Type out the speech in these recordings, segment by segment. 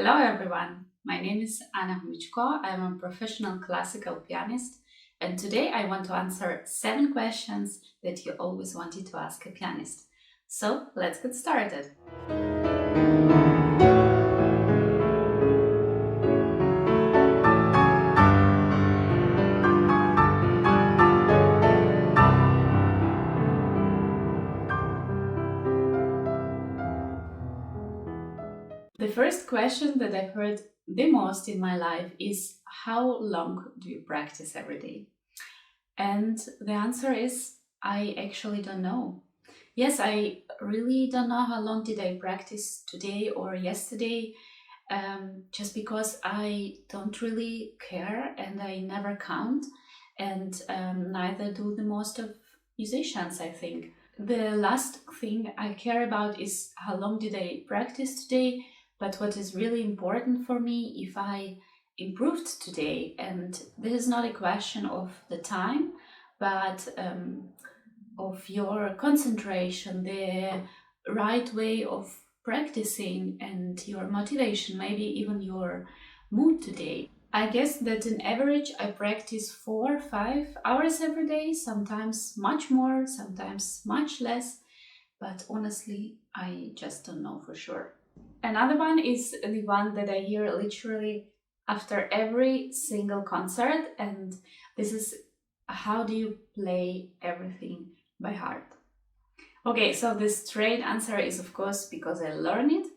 Hello everyone, my name is Anna Khomichko. I'm a professional classical pianist, and today I want to answer 7 questions that you always wanted to ask a pianist. So let's get started. The first question that I've heard the most in my life is, how long do you practice every day? And the answer is, I actually don't know. Yes, I really don't know how long did I practice today or yesterday, just because I don't really care and I never count, and neither do the most of musicians, I think. The last thing I care about is how long did I practice today, but what is really important for me, if I improved today, and this is not a question of the time, but of your concentration, the right way of practicing, and your motivation, maybe even your mood today. I guess that in average I practice 4-5 hours every day, sometimes much more, sometimes much less, but honestly, I just don't know for sure. Another one is the one that I hear literally after every single concert, and this is, how do you play everything by heart? Okay, so the straight answer is, of course, because I learn it.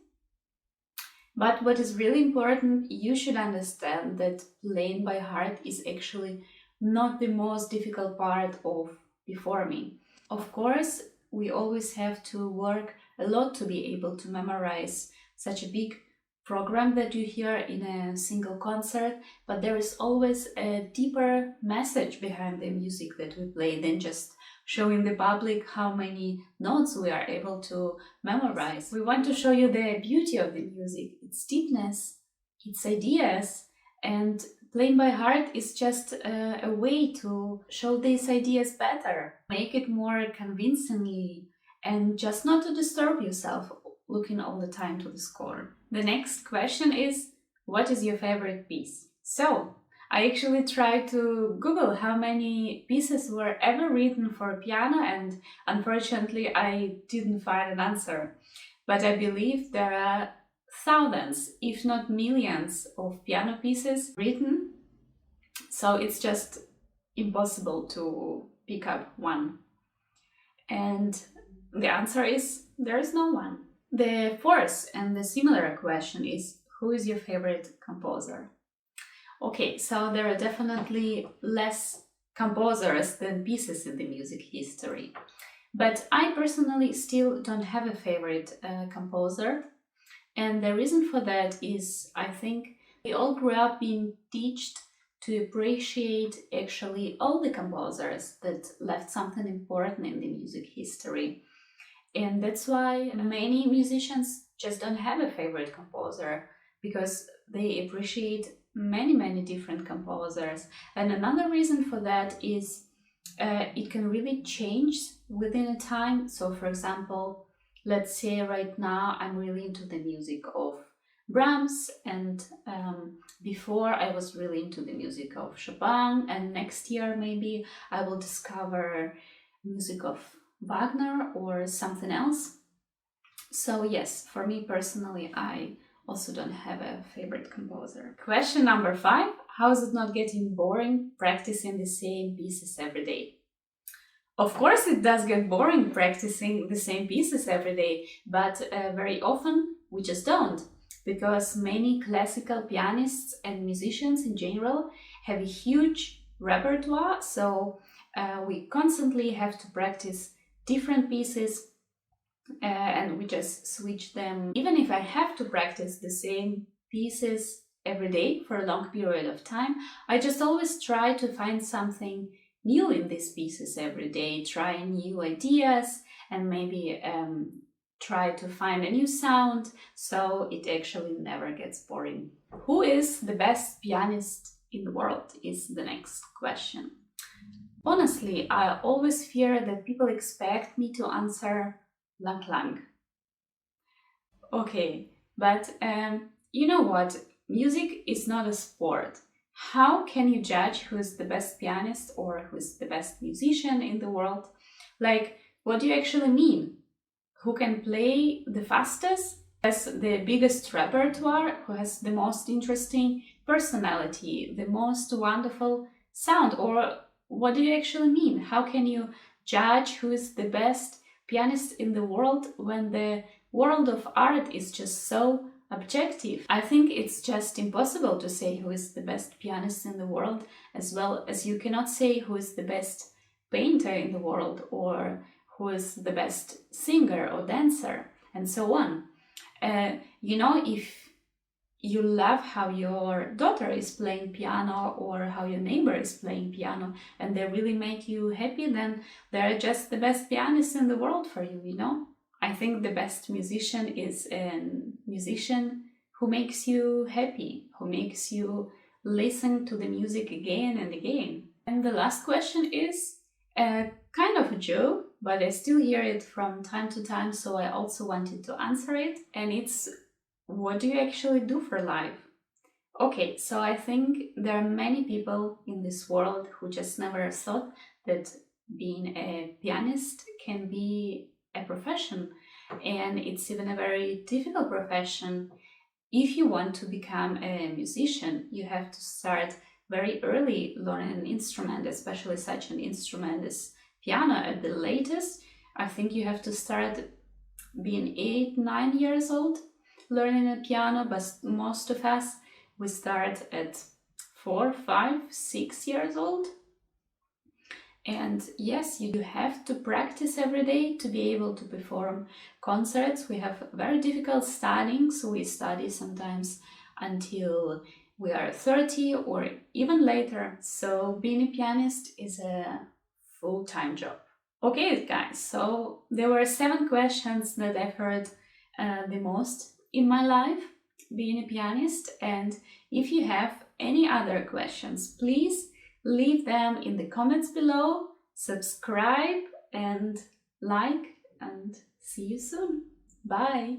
But what is really important, you should understand that playing by heart is actually not the most difficult part of performing. Of course, we always have to work a lot to be able to memorize such a big program that you hear in a single concert, but there is always a deeper message behind the music that we play than just showing the public how many notes we are able to memorize. We want to show you the beauty of the music, its deepness, its ideas, and playing by heart is just a way to show these ideas better, make it more convincingly, and just not to disturb yourself looking all the time to the score. The next question is, what is your favorite piece? So, I actually tried to Google how many pieces were ever written for piano, and unfortunately I didn't find an answer. But I believe there are thousands, if not millions, of piano pieces written, so it's just impossible to pick up one. And the answer is, there is no one. The fourth and the similar question is, who is your favorite composer? Okay, so there are definitely less composers than pieces in the music history. But I personally still don't have a favorite composer. And the reason for that is, I think we all grew up being taught to appreciate actually all the composers that left something important in the music history. And that's why many musicians just don't have a favorite composer, because they appreciate many different composers. And another reason for that is it can really change within a time. So for example, let's say right now I'm really into the music of Brahms, and before I was really into the music of Chopin, and next year maybe I will discover music of Wagner or something else. So yes, for me personally, I also don't have a favorite composer. Question number 5. How is it not getting boring practicing the same pieces every day? Of course it does get boring practicing the same pieces every day, but very often we just don't, because many classical pianists and musicians in general have a huge repertoire, so we constantly have to practice different pieces, and we just switch them. Even if I have to practice the same pieces every day for a long period of time, I just always try to find something new in these pieces every day, try new ideas, and maybe try to find a new sound, so it actually never gets boring. Who is the best pianist in the world is the next question. Honestly, I always fear that people expect me to answer lang lang. Okay, but you know what? Music is not a sport. How can you judge who is the best pianist or who is the best musician in the world? Like, what do you actually mean? Who can play the fastest, has the biggest repertoire, who has the most interesting personality, the most wonderful sound? Or what do you actually mean? How can you judge who is the best pianist in the world when the world of art is just so objective? I think it's just impossible to say who is the best pianist in the world, as well as you cannot say who is the best painter in the world or who is the best singer or dancer, and so on. If you love how your daughter is playing piano or how your neighbor is playing piano and they really make you happy, then they're just the best pianist in the world for you. I think the best musician is a musician who makes you happy, who makes you listen to the music again and again. And the last question is kind of a joke, but I still hear it from time to time, so I also wanted to answer it. And it's, what do you actually do for life? Okay, so I think there are many people in this world who just never thought that being a pianist can be a profession, and it's even a very difficult profession. If you want to become a musician, you have to start very early learning an instrument, especially such an instrument as piano. At the latest, I think you have to start being 8, 9 years old learning a piano, but most of us, we start at 4, 5, 6 years old. And yes, you have to practice every day to be able to perform concerts. We have very difficult studying, so we study sometimes until we are 30 or even later. So being a pianist is a full-time job. Okay, guys, so there were 7 questions that I've heard the most in my life being a pianist. And if you have any other questions, please leave them in the comments below, subscribe and like, and see you soon. Bye!